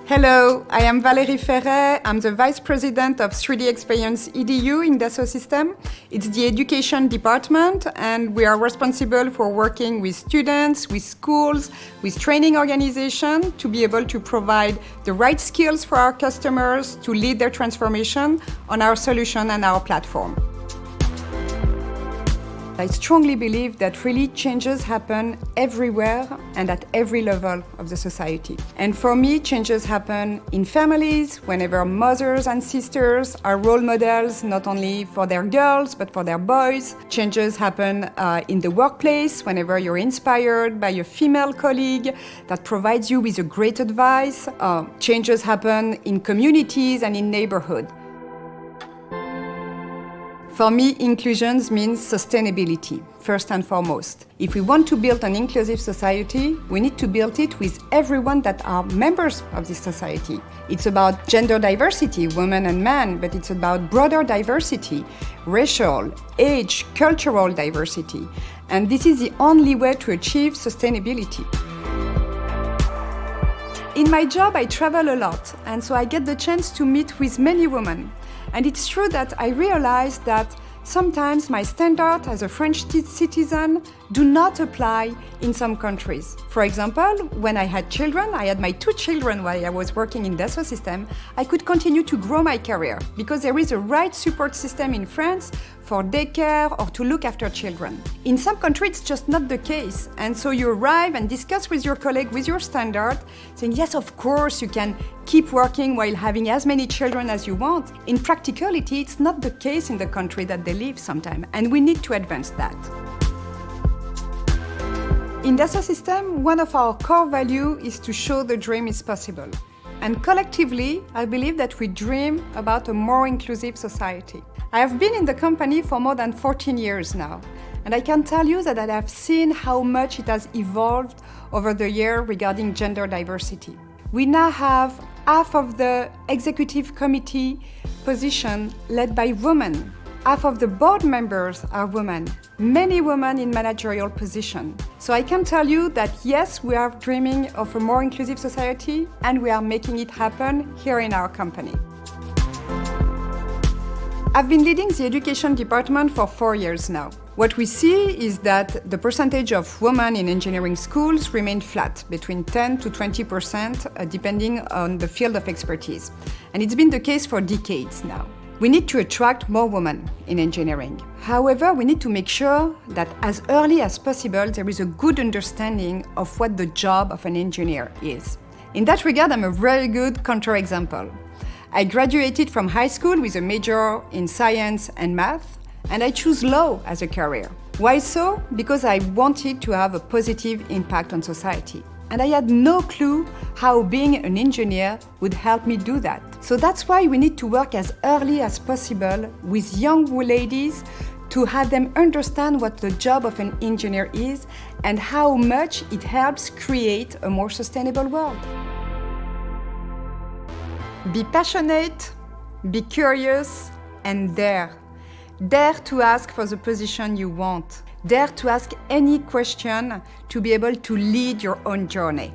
Hello, I am Valérie Ferret. I'm the Vice President of 3D Experience EDU in Dassault Systèmes. It's the education department, and we are responsible for working with students, with schools, with training organizations to be able to provide the right skills for our customers to lead their transformation on our solution and our platform. I strongly believe that really changes happen everywhere and at every level of the society. And for me, changes happen in families, whenever mothers and sisters are role models, not only for their girls, but for their boys. Changes happen in the workplace, whenever you're inspired by a female colleague that provides you with a great advice. Changes happen in communities and in neighborhoods. For me, inclusion means sustainability, first and foremost. If we want to build an inclusive society, we need to build it with everyone that are members of this society. It's about gender diversity, women and men, but it's about broader diversity, racial, age, cultural diversity. And this is the only way to achieve sustainability. In my job, I travel a lot, and so I get the chance to meet with many women. And it's true that I realized that sometimes my standards as a French citizen do not apply in some countries. For example, when I had children, I had my 2 children while I was working in Dassault Systèmes, I could continue to grow my career because there is a right support system in France for daycare or to look after children. In some countries, it's just not the case. And so you arrive and discuss with your colleague, with your standard, saying, yes, of course, you can keep working while having as many children as you want. In practicality, it's not the case in the country that they live sometimes, and we need to advance that. In Dassault Systèmes, one of our core values is to show the dream is possible. And collectively, I believe that we dream about a more inclusive society. I have been in the company for more than 14 years now, and I can tell you that I have seen how much it has evolved over the year regarding gender diversity. We now have half of the executive committee position led by women. Half of the board members are women, many women in managerial positions. So I can tell you that yes, we are dreaming of a more inclusive society, and we are making it happen here in our company. I've been leading the education department for 4 years now. What we see is that the percentage of women in engineering schools remained flat, between 10 to 20%, depending on the field of expertise. And it's been the case for decades now. We need to attract more women in engineering. However, we need to make sure that as early as possible, there is a good understanding of what the job of an engineer is. In that regard, I'm a very good counterexample. I graduated from high school with a major in science and math, and I chose law as a career. Why so? Because I wanted to have a positive impact on society. And I had no clue how being an engineer would help me do that. So that's why we need to work as early as possible with young ladies to have them understand what the job of an engineer is and how much it helps create a more sustainable world. Be passionate, be curious, and dare. Dare to ask for the position you want. Dare to ask any question to be able to lead your own journey.